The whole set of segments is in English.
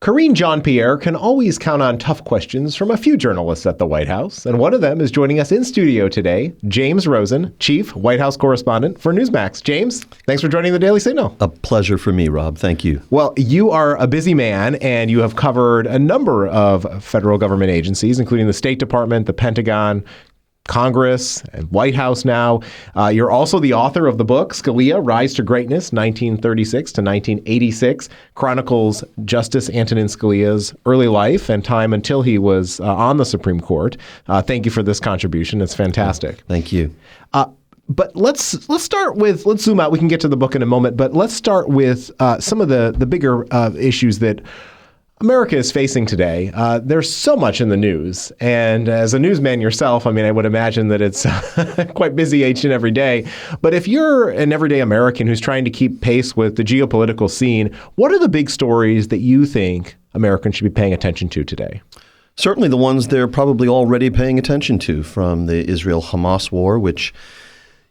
Karine Jean-Pierre can always count on tough questions from a few journalists at the White House, and one of them is joining us in studio today, James Rosen, Chief White House Correspondent for Newsmax. James, thanks for joining the Daily Signal. A pleasure for me, Rob. Thank you. Well, you are a busy man, and you have covered a number of federal government agencies, including the State Department, the Pentagon, Congress, and White House now. You're also the author of the book, Scalia, Rise to Greatness, 1936 to 1986, chronicles Justice Antonin Scalia's early life and time until he was on the Supreme Court. Thank you for this contribution. It's fantastic. Thank you. But let's zoom out. We can get to the book in a moment, but let's start with some of the bigger issues that America is facing today. There's so much in the news. And as a newsman yourself, I mean, I would imagine that it's quite busy each and every day. But if you're an everyday American who's trying to keep pace with the geopolitical scene, what are the big stories that you think Americans should be paying attention to today? Certainly the ones they're probably already paying attention to, from the Israel-Hamas war, which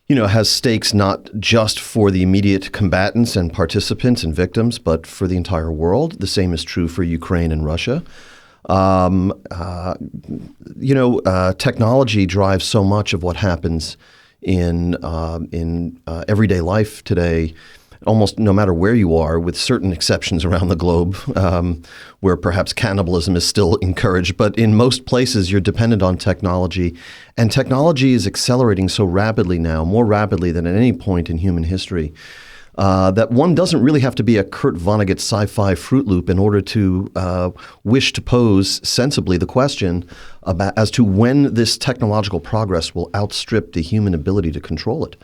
has stakes not just for the immediate combatants and participants and victims, but for the entire world. The same is true for Ukraine and Russia. Technology drives so much of what happens in everyday life today, almost no matter where you are, with certain exceptions around the globe, where perhaps cannibalism is still encouraged. But in most places, you're dependent on technology. And technology is accelerating so rapidly now, more rapidly than at any point in human history, that one doesn't really have to be a Kurt Vonnegut sci-fi Fruit Loop in order to wish to pose sensibly the question as to when this technological progress will outstrip the human ability to control it.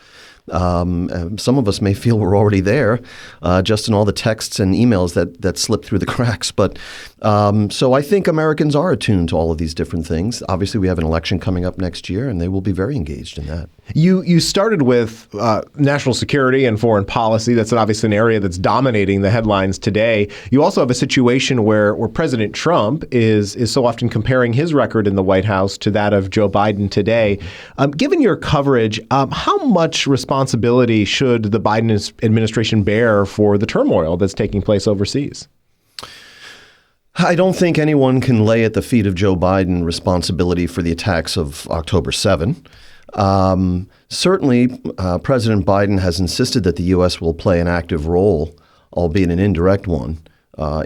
Some of us may feel we're already there, just in all the texts and emails that slip through the cracks. But so I think Americans are attuned to all of these different things. Obviously, we have an election coming up next year, and they will be very engaged in that. You started with national security and foreign policy. That's obviously an area that's dominating the headlines today. You also have a situation where President Trump is so often comparing his record in the White House to that of Joe Biden today. Given your coverage, how much responsibility should the Biden administration bear for the turmoil that's taking place overseas? I don't think anyone can lay at the feet of Joe Biden responsibility for the attacks of October 7. Certainly, President Biden has insisted that the U.S. will play an active role, albeit an indirect one,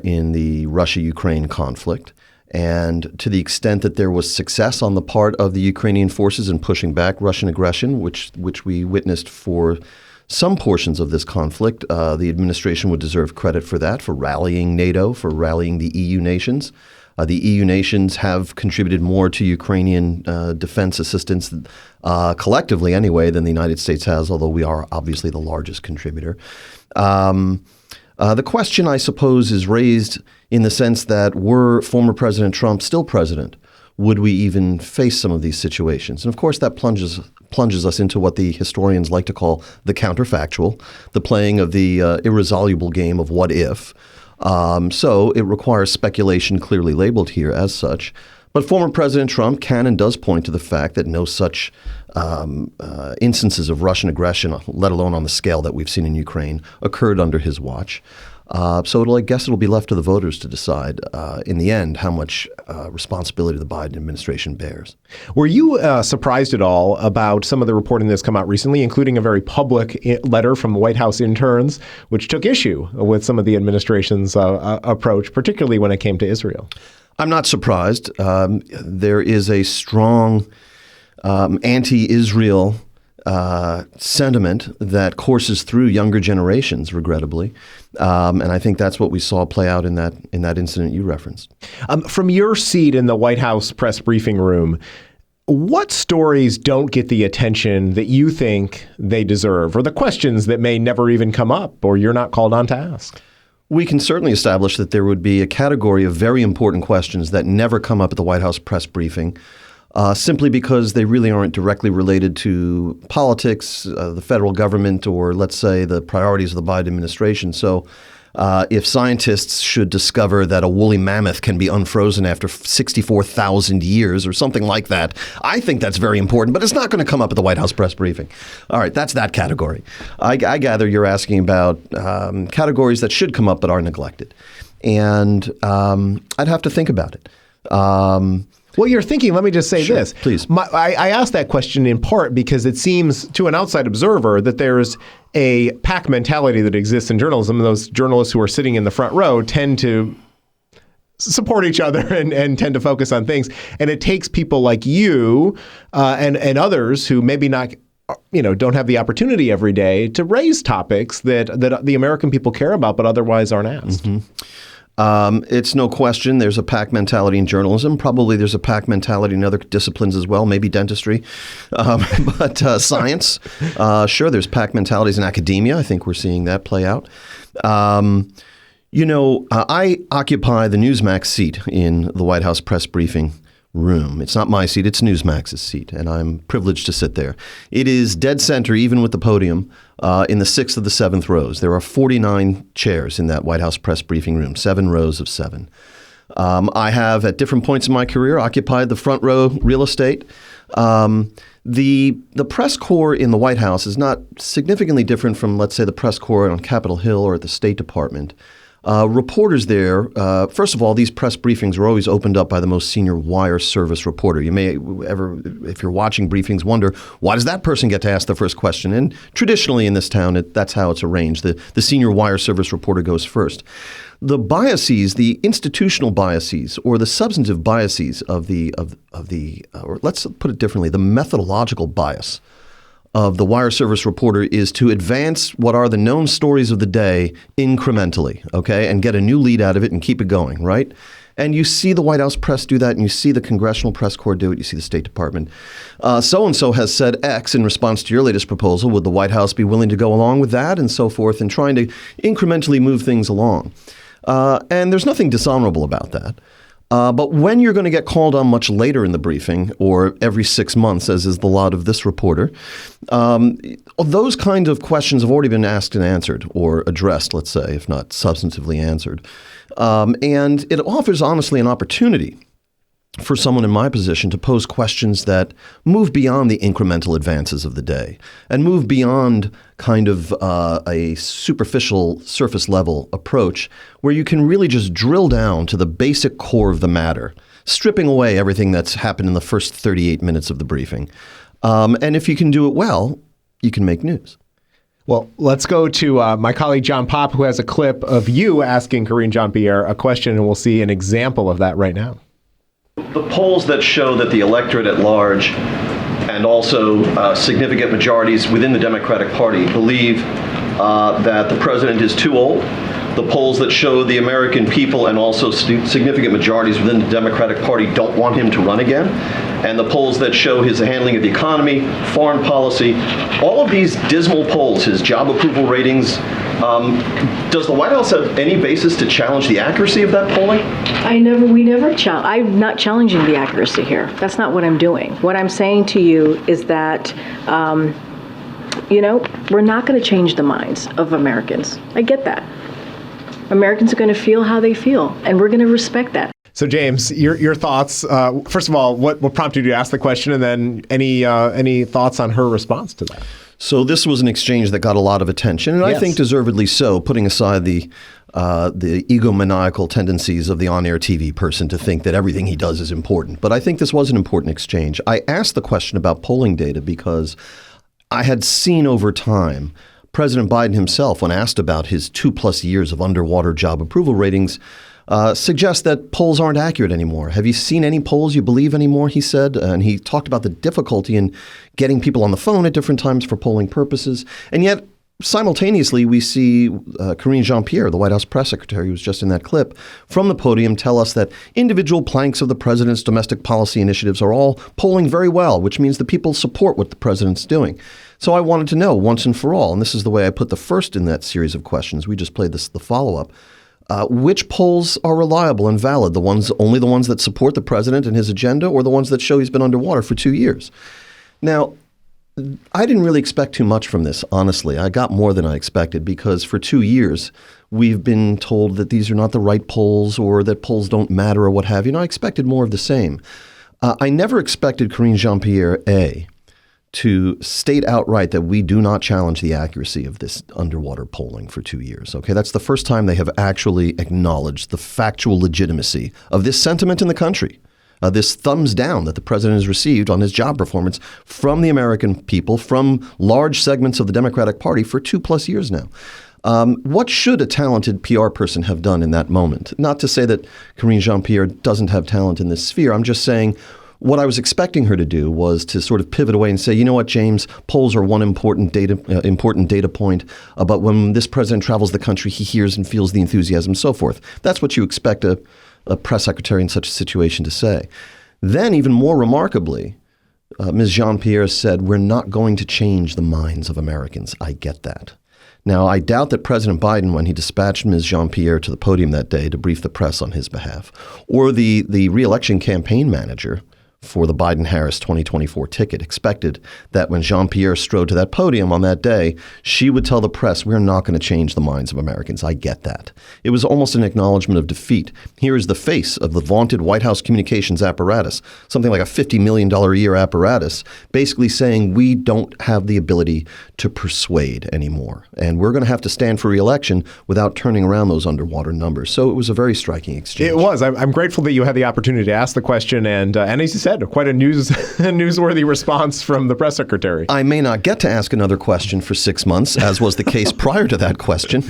in the Russia-Ukraine conflict. And to the extent that there was success on the part of the Ukrainian forces in pushing back Russian aggression, which we witnessed for some portions of this conflict, the administration would deserve credit for that, for rallying NATO, for rallying the EU nations. The EU nations have contributed more to Ukrainian defense assistance collectively anyway than the United States has, although we are obviously the largest contributor. The question, I suppose, is raised in the sense that were former President Trump still president, would we even face some of these situations? And of course, that plunges us into what the historians like to call the counterfactual, the playing of the irresoluble game of what if. So it requires speculation clearly labeled here as such. But former President Trump can and does point to the fact that no such instances of Russian aggression, let alone on the scale that we've seen in Ukraine, occurred under his watch. So I guess it'll be left to the voters to decide in the end how much responsibility the Biden administration bears. Were you surprised at all about some of the reporting that's come out recently, including a very public letter from White House interns, which took issue with some of the administration's approach, particularly when it came to Israel? I'm not surprised. There is a strong anti-Israel sentiment that courses through younger generations, regrettably. And I think that's what we saw play out in that incident you referenced. From your seat in the White House press briefing room, what stories don't get the attention that you think they deserve, or the questions that may never even come up or you're not called on to ask? We can certainly establish that there would be a category of very important questions that never come up at the White House press briefing, simply because they really aren't directly related to politics, the federal government, or let's say the priorities of the Biden administration. So if scientists should discover that a woolly mammoth can be unfrozen after 64,000 years or something like that, I think that's very important, but it's not going to come up at the White House press briefing. All right, that's that category. I gather you're asking about categories that should come up but are neglected. And I'd have to think about it. Well, you're thinking, let me just say this. Please. I asked that question in part because it seems to an outside observer that there's a pack mentality that exists in journalism. And those journalists who are sitting in the front row tend to support each other and tend to focus on things. And it takes people like you and others who maybe not, don't have the opportunity every day to raise topics that the American people care about but otherwise aren't asked. It's no question there's a pack mentality in journalism. Probably there's a pack mentality in other disciplines as well, maybe dentistry. But science, sure, there's pack mentalities in academia. I think we're seeing that play out. I occupy the Newsmax seat in the White House press briefing room. It's not my seat, it's Newsmax's seat, and I'm privileged to sit there. It is dead center, even with the podium, in the 6th of the 7th rows. There are 49 chairs in that White House press briefing room, 7 rows of 7. I have, at different points in my career, occupied the front row real estate. The press corps in the White House is not significantly different from, let's say, the press corps on Capitol Hill or at the State Department. Reporters there, first of all, these press briefings are always opened up by the most senior wire service reporter. You may ever, if you're watching briefings, wonder, why does that person get to ask the first question? And traditionally in this town, that's how it's arranged. The senior wire service reporter goes first. The biases, the institutional biases or the substantive biases of or let's put it differently, the methodological bias of the wire service reporter is to advance what are the known stories of the day incrementally, okay, and get a new lead out of it and keep it going, right? And you see the White House press do that, and you see the Congressional Press Corps do it. You see the State Department. So-and-so has said X in response to your latest proposal. Would the White House be willing to go along with that and so forth, and trying to incrementally move things along? And there's nothing dishonorable about that. But when you're going to get called on much later in the briefing, or every 6 months, as is the lot of this reporter, those kinds of questions have already been asked and answered, or addressed, let's say, if not substantively answered. And it offers, honestly, an opportunity for someone in my position to pose questions that move beyond the incremental advances of the day and move beyond kind of a superficial surface level approach where you can really just drill down to the basic core of the matter, stripping away everything that's happened in the first 38 minutes of the briefing. And if you can do it well, you can make news. Well, let's go to my colleague John Popp, who has a clip of you asking Karine Jean-Pierre a question, and we'll see an example of that right now. The polls that show that the electorate at large and also significant majorities within the Democratic Party believe that the president is too old. The polls that show the American people and also significant majorities within the Democratic Party don't want him to run again. And the polls that show his handling of the economy, foreign policy, all of these dismal polls, his job approval ratings, does the White House have any basis to challenge the accuracy of that polling? I'm not challenging the accuracy here. That's not what I'm doing. What I'm saying to you is that, we're not going to change the minds of Americans. I get that. Americans are going to feel how they feel, and we're going to respect that. So, James, your thoughts, first of all, what prompted you to ask the question, and then any thoughts on her response to that? So this was an exchange that got a lot of attention, and yes. I think deservedly so, putting aside the egomaniacal tendencies of the on-air TV person to think that everything he does is important. But I think this was an important exchange. I asked the question about polling data because I had seen over time President Biden himself, when asked about his 2+ years of underwater job approval ratings, suggest that polls aren't accurate anymore. Have you seen any polls you believe anymore, he said. And he talked about the difficulty in getting people on the phone at different times for polling purposes. And yet, simultaneously, we see Karine Jean-Pierre, the White House press secretary, who was just in that clip, from the podium tell us that individual planks of the president's domestic policy initiatives are all polling very well, which means the people support what the president's doing. So I wanted to know once and for all, and this is the way I put the first in that series of questions. We just played the follow-up. Which polls are reliable and valid? Only the ones that support the president and his agenda, or the ones that show he's been underwater for 2 years? Now, I didn't really expect too much from this, honestly. I got more than I expected because for 2 years, we've been told that these are not the right polls or that polls don't matter or what have you. And I expected more of the same. I never expected Karine Jean-Pierre, to state outright that we do not challenge the accuracy of this underwater polling for 2 years. Okay, that's the first time they have actually acknowledged the factual legitimacy of this sentiment in the country. This thumbs down that the president has received on his job performance from the American people, from large segments of the Democratic Party for 2+ years now. What should a talented PR person have done in that moment? Not to say that Karine Jean-Pierre doesn't have talent in this sphere. I'm just saying what I was expecting her to do was to sort of pivot away and say, you know what, James, polls are one important data point, but when this president travels the country, he hears and feels the enthusiasm and so forth. That's what you expect a press secretary in such a situation to say. Then, even more remarkably, Ms. Jean-Pierre said, we're not going to change the minds of Americans. I get that. Now, I doubt that President Biden, when he dispatched Ms. Jean-Pierre to the podium that day to brief the press on his behalf, or the re-election campaign manager for the Biden-Harris 2024 ticket, expected that when Jean-Pierre strode to that podium on that day, she would tell the press, we're not going to change the minds of Americans. I get that. It was almost an acknowledgement of defeat. Here is the face of the vaunted White House communications apparatus, something like a $50 million a year apparatus, basically saying we don't have the ability to persuade anymore. And we're going to have to stand for re-election without turning around those underwater numbers. So it was a very striking exchange. It was. I'm grateful that you had the opportunity to ask the question. And as you said, quite a newsworthy response from the press secretary. I may not get to ask another question for 6 months, as was the case prior to that question.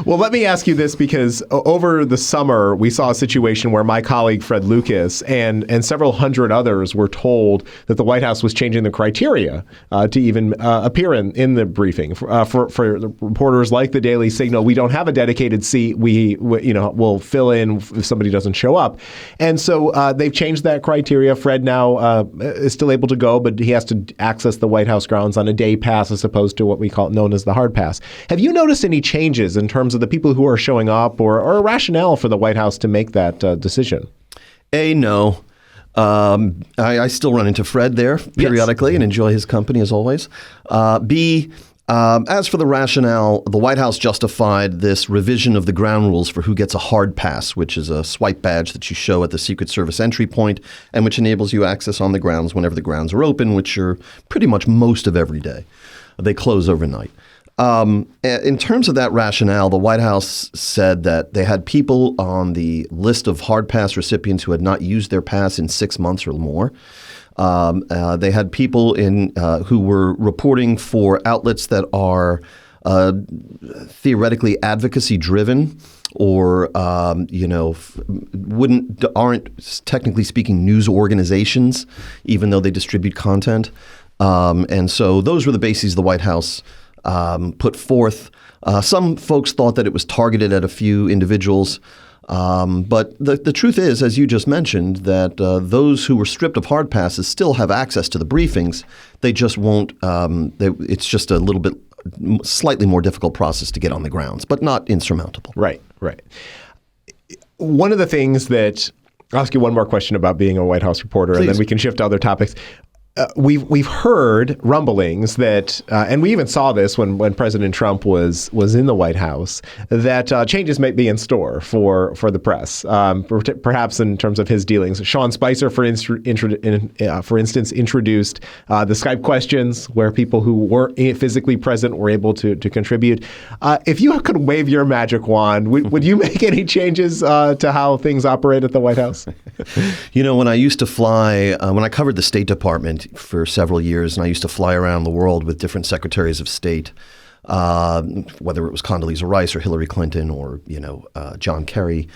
Well, let me ask you this, because over the summer, we saw a situation where my colleague, Fred Lucas, and several hundred others were told that the White House was changing the criteria to even appear in the briefing. For reporters like the Daily Signal, we don't have a dedicated seat. We'll fill in if somebody doesn't show up. And so they've changed that criteria. Fred now is still able to go, but he has to access the White House grounds on a day pass as opposed to what we call known as the hard pass. Have you noticed any changes in terms of the people who are showing up or a rationale for the White House to make that decision? No. I still run into Fred there periodically and enjoy his company as always. B, as for the rationale, the White House justified this revision of the ground rules for who gets a hard pass, which is a swipe badge that you show at the Secret Service entry point and which enables you access on the grounds whenever the grounds are open, which are pretty much most of every day. They close overnight. In terms of that rationale, the White House said that they had people on the list of hard pass recipients who had not used their pass in 6 months or more. They had people who were reporting for outlets that are theoretically advocacy driven or aren't technically speaking news organizations, even though they distribute content. And so those were the bases the White House put forth. Some folks thought that it was targeted at a few individuals. But the truth is, as you just mentioned, that those who were stripped of hard passes still have access to the briefings. They just won't. It's just a little bit slightly more difficult process to get on the grounds, but not insurmountable. Right. One of the things that I'll ask you one more question about being a White House reporter, Please. And then we can shift to other topics. We've heard rumblings that, and we even saw this when President Trump was in the White House, that changes might be in store for the press, perhaps in terms of his dealings. Sean Spicer, for instance, introduced the Skype questions, where people who weren't physically present were able to contribute. If you could wave your magic wand, would you make any changes to how things operate at the White House? When I used to fly, when I covered the State Department for several years, and I used to fly around the world with different secretaries of state, whether it was Condoleezza Rice or Hillary Clinton or John Kerry.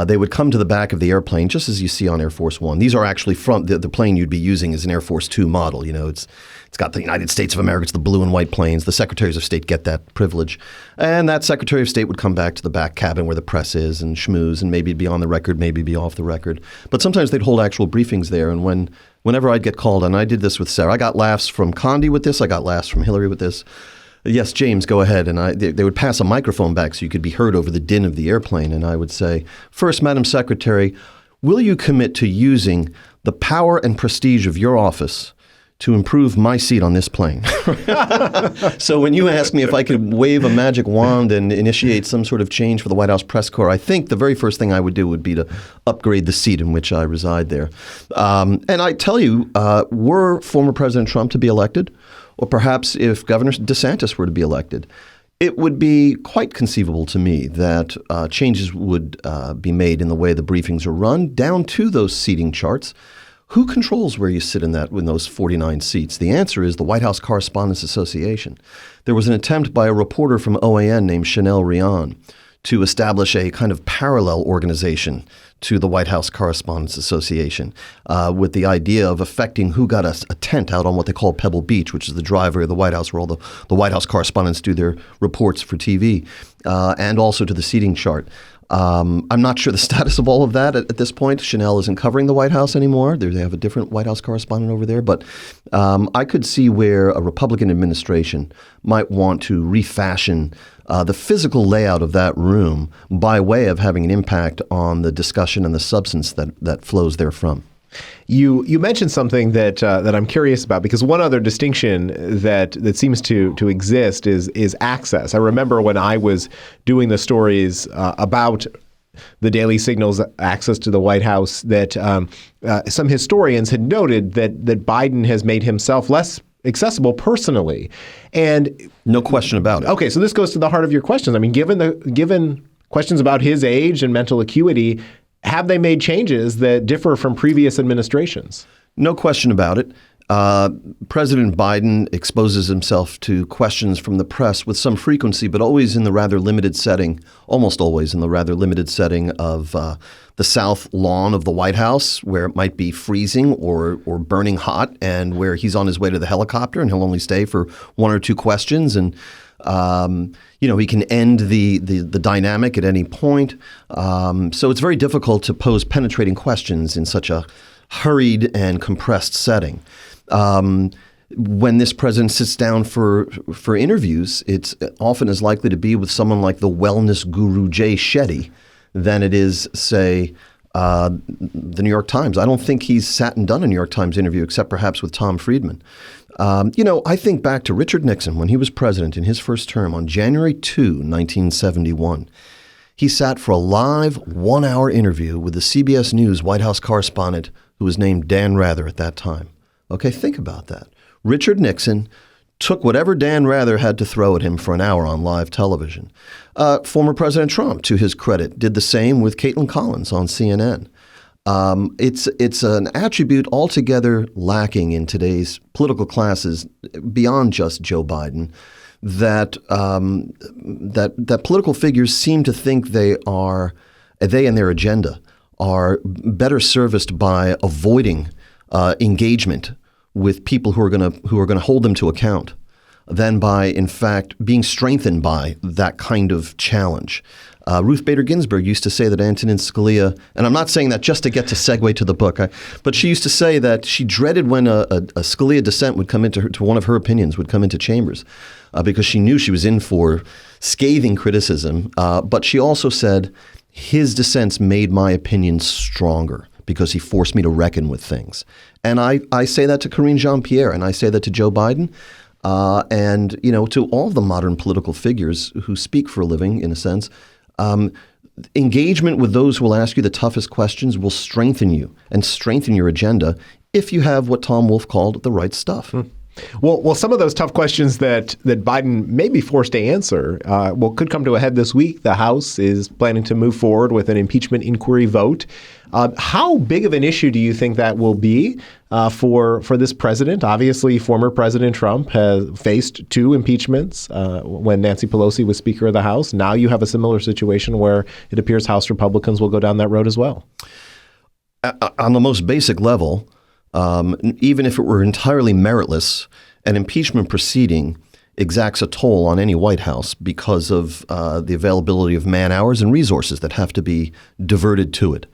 They would come to the back of the airplane, just as you see on Air Force One. These are actually from the plane you'd be using is an Air Force Two model. It's got the United States of America. It's the blue and white planes. The secretaries of state get that privilege. And that secretary of state would come back to the back cabin where the press is and schmooze and maybe be on the record, maybe be off the record. But sometimes they'd hold actual briefings there. And whenever I'd get called, and I did this with Sarah, I got laughs from Condi with this. I got laughs from Hillary with this. Yes, James, go ahead. And they would pass a microphone back so you could be heard over the din of the airplane. And I would say, first, Madam Secretary, will you commit to using the power and prestige of your office to improve my seat on this plane. So when you ask me if I could wave a magic wand and initiate some sort of change for the White House press corps, I think the very first thing I would do would be to upgrade the seat in which I reside there. And I tell you, were former President Trump to be elected, or perhaps if Governor DeSantis were to be elected, it would be quite conceivable to me that changes would be made in the way the briefings are run, down to those seating charts. Who controls where you sit in those 49 seats? The answer is the White House Correspondents Association. There was an attempt by a reporter from OAN named Chanel Rion to establish a kind of parallel organization to the White House Correspondents Association with the idea of affecting who got a tent out on what they call Pebble Beach, which is the driveway of the White House where all the White House correspondents do their reports for TV, and also to the seating chart. I'm not sure the status of all of that at this point. Chanel isn't covering the White House anymore. They have a different White House correspondent over there. But I could see where a Republican administration might want to refashion the physical layout of that room by way of having an impact on the discussion and the substance that flows therefrom. You mentioned something that I'm curious about, because one other distinction that seems to exist is access. I remember when I was doing the stories about the Daily Signal's access to the White House that some historians had noted that Biden has made himself less accessible personally. And no question about it. Okay, so this goes to the heart of your questions. I mean, given questions about his age and mental acuity, have they made changes that differ from previous administrations? No question about it. President Biden exposes himself to questions from the press with some frequency, but always in the rather limited setting, almost always in the rather limited setting of the south lawn of the White House, where it might be freezing or burning hot, and where he's on his way to the helicopter and he'll only stay for one or two questions. And he can end the dynamic at any point. So it's very difficult to pose penetrating questions in such a hurried and compressed setting. When this president sits down for interviews, it's often as likely to be with someone like the wellness guru Jay Shetty than it is, say, the New York Times. I don't think he's sat and done a New York Times interview except perhaps with Tom Friedman. I think back to Richard Nixon when he was president in his first term on January 2, 1971. He sat for a live 1-hour interview with the CBS News White House correspondent who was named Dan Rather at that time. Okay, think about that. Richard Nixon took whatever Dan Rather had to throw at him for an hour on live television. Former President Trump, to his credit, did the same with Caitlin Collins on CNN. It's an attribute altogether lacking in today's political classes beyond just Joe Biden, that political figures seem to think they and their agenda are better serviced by avoiding engagement with people who are going to hold them to account than by, in fact, being strengthened by that kind of challenge. Ruth Bader Ginsburg used to say that Antonin Scalia, and I'm not saying that just to get to segue to the book, but she used to say that she dreaded when a Scalia dissent would come into to one of her opinions would come into chambers because she knew she was in for scathing criticism. But she also said, his dissents made my opinions stronger because he forced me to reckon with things. And I say that to Karine Jean-Pierre, and I say that to Joe Biden, and to all of the modern political figures who speak for a living, in a sense. Engagement with those who will ask you the toughest questions will strengthen you and strengthen your agenda if you have what Tom Wolfe called the right stuff. Well, some of those tough questions that Biden may be forced to answer could come to a head this week. The House is planning to move forward with an impeachment inquiry vote. How big of an issue do you think that will be for this president? Obviously, former President Trump has faced 2 impeachments when Nancy Pelosi was Speaker of the House. Now you have a similar situation where it appears House Republicans will go down that road as well. On the most basic level, even if it were entirely meritless, an impeachment proceeding exacts a toll on any White House because of the availability of man hours and resources that have to be diverted to it.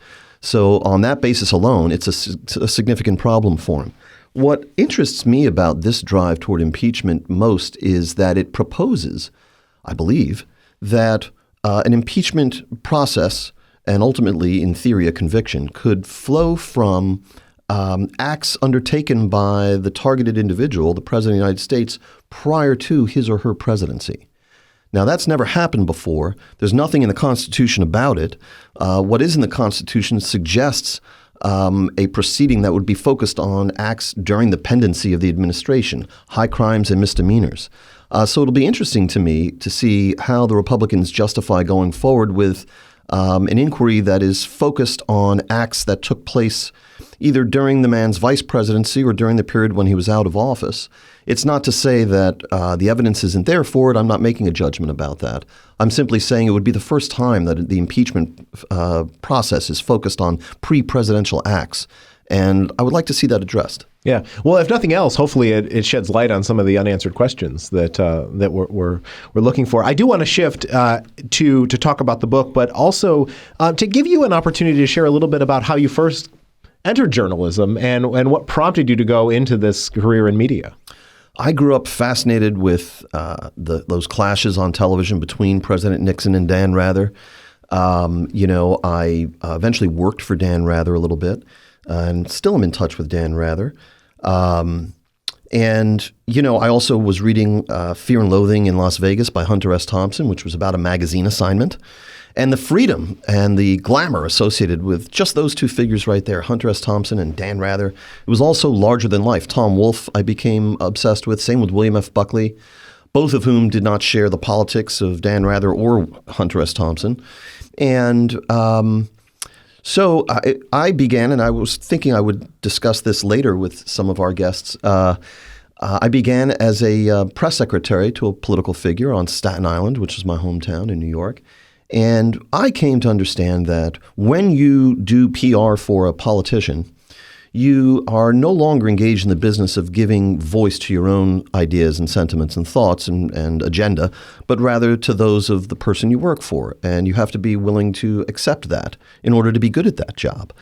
So on that basis alone, it's a significant problem for him. What interests me about this drive toward impeachment most is that it proposes, I believe, that an impeachment process and ultimately, in theory, a conviction could flow from acts undertaken by the targeted individual, the President of the United States, prior to his or her presidency. Now, that's never happened before. There's nothing in the Constitution about it. What is in the Constitution suggests a proceeding that would be focused on acts during the pendency of the administration, high crimes and misdemeanors. So it'll be interesting to me to see how the Republicans justify going forward with an inquiry that is focused on acts that took place either during the man's vice presidency or during the period when he was out of office. It's not to say that the evidence isn't there for it. I'm not making a judgment about that. I'm simply saying it would be the first time that the impeachment process is focused on pre-presidential acts. And I would like to see that addressed. Yeah. Well, if nothing else, hopefully it sheds light on some of the unanswered questions that we're looking for. I do want to shift to talk about the book, but also to give you an opportunity to share a little bit about how you first entered journalism and what prompted you to go into this career in media. I grew up fascinated with those clashes on television between President Nixon and Dan Rather. I eventually worked for Dan Rather a little bit, and still am in touch with Dan Rather. I also was reading Fear and Loathing in Las Vegas by Hunter S. Thompson, which was about a magazine assignment. And the freedom and the glamour associated with just those two figures right there, Hunter S. Thompson and Dan Rather. It was also larger than life. Tom Wolfe I became obsessed with, same with William F. Buckley, both of whom did not share the politics of Dan Rather or Hunter S. Thompson. And so I began, and I was thinking I would discuss this later with some of our guests. I began as a press secretary to a political figure on Staten Island, which is my hometown in New York. And I came to understand that when you do PR for a politician, you are no longer engaged in the business of giving voice to your own ideas and sentiments and thoughts and agenda, but rather to those of the person you work for. And you have to be willing to accept that in order to be good at that job.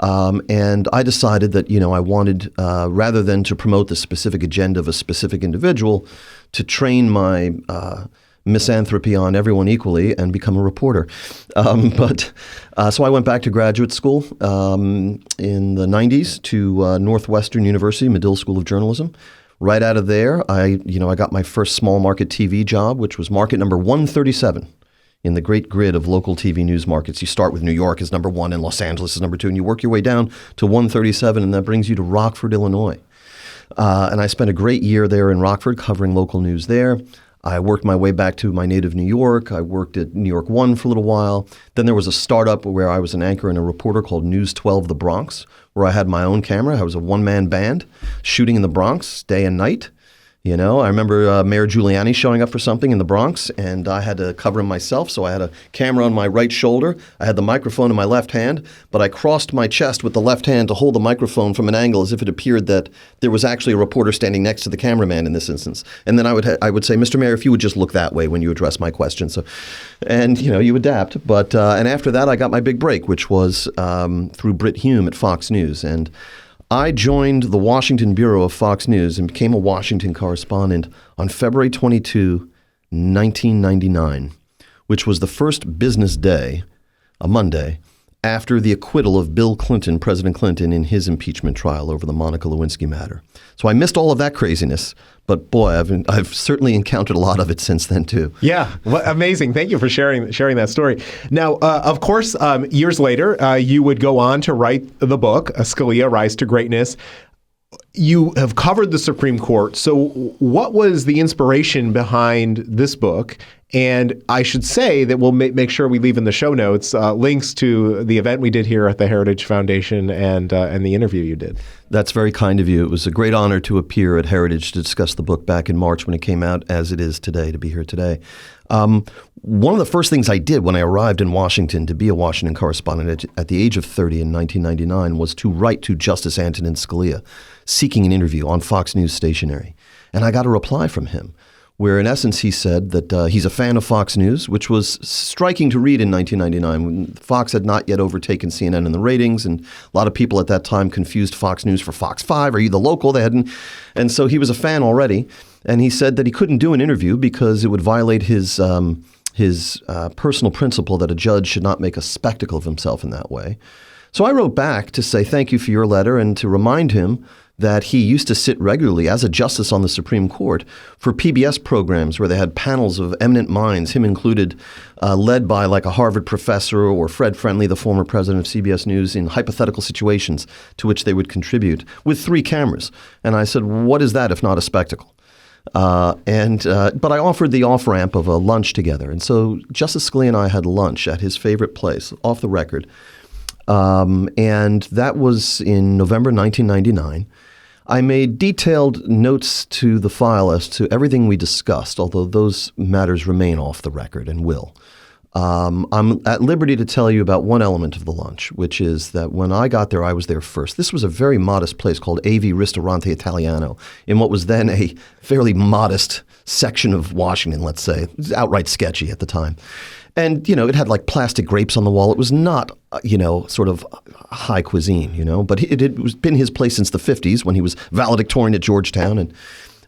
And I decided that, I wanted, rather than to promote the specific agenda of a specific individual, to train my misanthropy on everyone equally and become a reporter. So I went back to graduate school in the 90s to Northwestern University, Medill School of Journalism. Right out of there, I got my first small market TV job, which was market number 137 in the great grid of local TV news markets. You start with New York as number 1 and Los Angeles as number 2, and you work your way down to 137, and that brings you to Rockford, Illinois. And I spent a great year there in Rockford covering local news there. I worked my way back to my native New York. I worked at New York One for a little while. Then there was a startup where I was an anchor and a reporter called News 12 The Bronx, where I had my own camera. I was a one-man band shooting in the Bronx day and night. I remember Mayor Giuliani showing up for something in the Bronx, and I had to cover him myself. So I had a camera on my right shoulder. I had the microphone in my left hand, but I crossed my chest with the left hand to hold the microphone from an angle as if it appeared that there was actually a reporter standing next to the cameraman in this instance. And then I would say, Mr. Mayor, if you would just look that way when you address my question. So, and you adapt. But and after that, I got my big break, which was through Britt Hume at Fox News. And I joined the Washington Bureau of Fox News and became a Washington correspondent on February 22, 1999, which was the first business day, a Monday, after the acquittal of Bill Clinton, President Clinton, in his impeachment trial over the Monica Lewinsky matter. So I missed all of that craziness, but boy, I've certainly encountered a lot of it since then too. Yeah, well, amazing. Thank you for sharing that story. Now, of course, years later, you would go on to write the book, Scalia: Rise to Greatness. You have covered the Supreme Court. So what was the inspiration behind this book? And I should say that we'll make sure we leave in the show notes links to the event we did here at the Heritage Foundation and the interview you did. That's very kind of you. It was a great honor to appear at Heritage to discuss the book back in March when it came out, as it is today, to be here today. One of the first things I did when I arrived in Washington to be a Washington correspondent at the age of 30 in 1999 was to write to Justice Antonin Scalia, seeking an interview on Fox News stationery. And I got a reply from him, where in essence he said that he's a fan of Fox News, which was striking to read in 1999 when Fox had not yet overtaken CNN in the ratings, and a lot of people at that time confused Fox News for Fox 5. Are you the local? They hadn't, and so he was a fan already. And he said that he couldn't do an interview because it would violate his personal principle that a judge should not make a spectacle of himself in that way. So I wrote back to say thank you for your letter and to remind him that he used to sit regularly as a justice on the Supreme Court for PBS programs where they had panels of eminent minds, him included, led by like a Harvard professor or Fred Friendly, the former president of CBS News, in hypothetical situations to which they would contribute with 3 cameras. And I said, what is that if not a spectacle? But I offered the off-ramp of a lunch together. And so Justice Scalia and I had lunch at his favorite place, off the record. And that was in November 1999. I made detailed notes to the file as to everything we discussed, although those matters remain off the record and will. I'm at liberty to tell you about one element of the lunch, which is that when I got there, I was there first. This was a very modest place called AV Ristorante Italiano in what was then a fairly modest section of Washington, let's say. It was outright sketchy at the time. And, it had like plastic grapes on the wall. It was not, sort of high cuisine, but it was been his place since the 50s when he was valedictorian at Georgetown.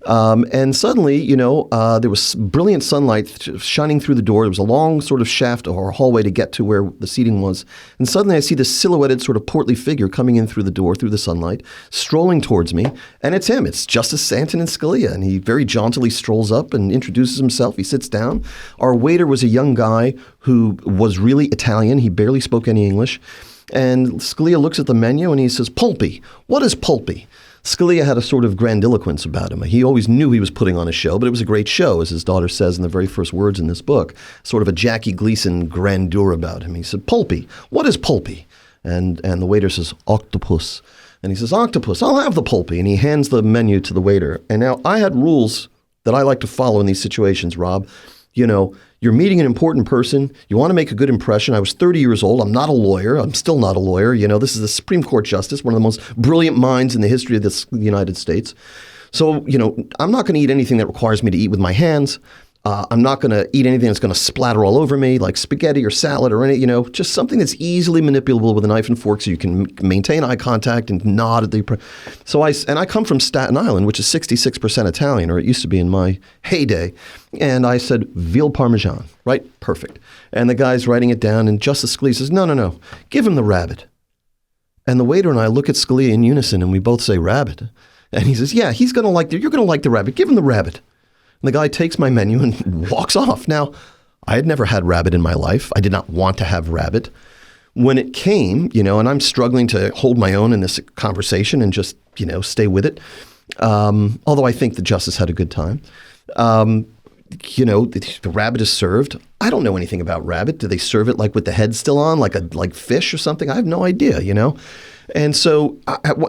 And suddenly, there was brilliant sunlight shining through the door. There was a long sort of shaft or hallway to get to where the seating was. And suddenly I see this silhouetted sort of portly figure coming in through the door, through the sunlight, strolling towards me. And it's him. It's Justice Antonin Scalia. And he very jauntily strolls up and introduces himself. He sits down. Our waiter was a young guy who was really Italian. He barely spoke any English. And Scalia looks at the menu and he says, "Pulpy. What is pulpy?" Scalia had a sort of grandiloquence about him. He always knew he was putting on a show, but it was a great show, as his daughter says in the very first words in this book, sort of a Jackie Gleason grandeur about him. He said, "Pulpy, what is pulpy?" And the waiter says, "Octopus." And he says, "Octopus, I'll have the pulpy." And he hands the menu to the waiter. And now I had rules that I like to follow in these situations, Rob. You're meeting an important person. You want to make a good impression. I was 30 years old. I'm not a lawyer. I'm still not a lawyer. This is a Supreme Court justice, one of the most brilliant minds in the history of the United States. So, I'm not going to eat anything that requires me to eat with my hands. I'm not going to eat anything that's going to splatter all over me, like spaghetti or salad or any, just something that's easily manipulable with a knife and fork so you can maintain eye contact and nod at the. So I come from Staten Island, which is 66% Italian, or it used to be in my heyday. And I said, veal parmesan, right? Perfect. And the guy's writing it down, and Justice Scalia says, no, give him the rabbit. And the waiter and I look at Scalia in unison, and we both say rabbit. And he says, yeah, you're going to like the rabbit. Give him the rabbit. And the guy takes my menu and walks off. Now, I had never had rabbit in my life. I did not want to have rabbit. When it came, and I'm struggling to hold my own in this conversation and just, stay with it. Although I think the justice had a good time. The rabbit is served. I don't know anything about rabbit. Do they serve it like with the head still on, like fish or something? I have no idea, And so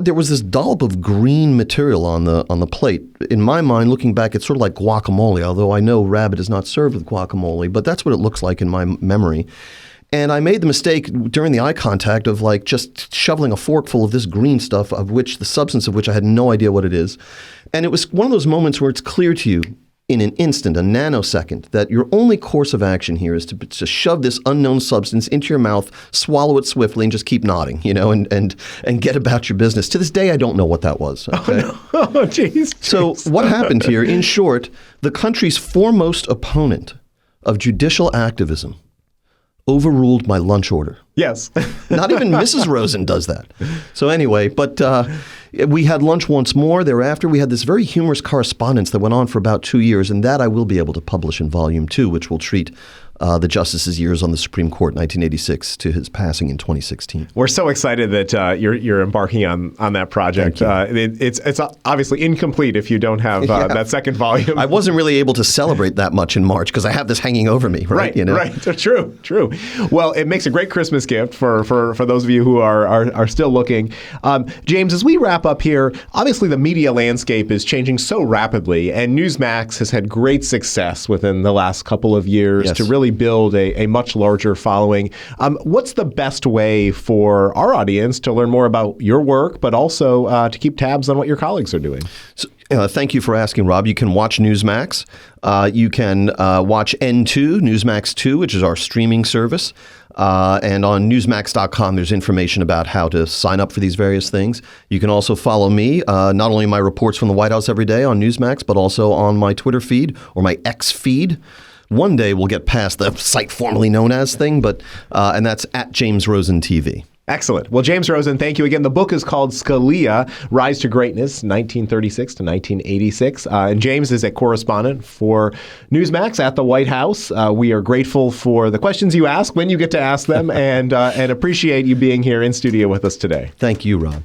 there was this dollop of green material on the plate. In my mind, looking back, it's sort of like guacamole, although I know rabbit is not served with guacamole, but that's what it looks like in my memory. And I made the mistake during the eye contact of like just shoveling a forkful of this green stuff, the substance of which I had no idea what it is. And it was one of those moments where it's clear to you in an instant, a nanosecond, that your only course of action here is to shove this unknown substance into your mouth, swallow it swiftly, and just keep nodding, and get about your business. To this day, I don't know what that was. Okay? Oh, jeez. So what happened here, in short, the country's foremost opponent of judicial activism overruled my lunch order. Yes. Not even Mrs. Rosen does that. So anyway, but we had lunch once more. Thereafter, we had this very humorous correspondence that went on for about 2 years, and that I will be able to publish in Volume 2, which will treat the Justice's years on the Supreme Court, 1986 to his passing in 2016. We're so excited that you're embarking on that project. It's obviously incomplete if you don't have that second volume. I wasn't really able to celebrate that much in March because I have this hanging over me, right? Right. True. Well, it makes a great Christmas gift for those of you who are still looking. James, as we wrap up here, obviously the media landscape is changing so rapidly, and Newsmax has had great success within the last couple of years to really build a much larger following. What's the best way for our audience to learn more about your work, but also to keep tabs on what your colleagues are doing? So, thank you for asking, Rob. You can watch Newsmax. You can watch N2, Newsmax 2, which is our streaming service. And on Newsmax.com, there's information about how to sign up for these various things. You can also follow me, not only my reports from the White House every day on Newsmax, but also on my Twitter feed or my X feed. one day we'll get past the site formerly known as thing, but and that's at James Rosen TV. Excellent. Well, James Rosen, thank you again. The book is called Scalia, Rise to Greatness, 1936 to 1986. And James is a correspondent for Newsmax at the White House. We are grateful for the questions you ask when you get to ask them and appreciate you being here in studio with us today. Thank you, Rob.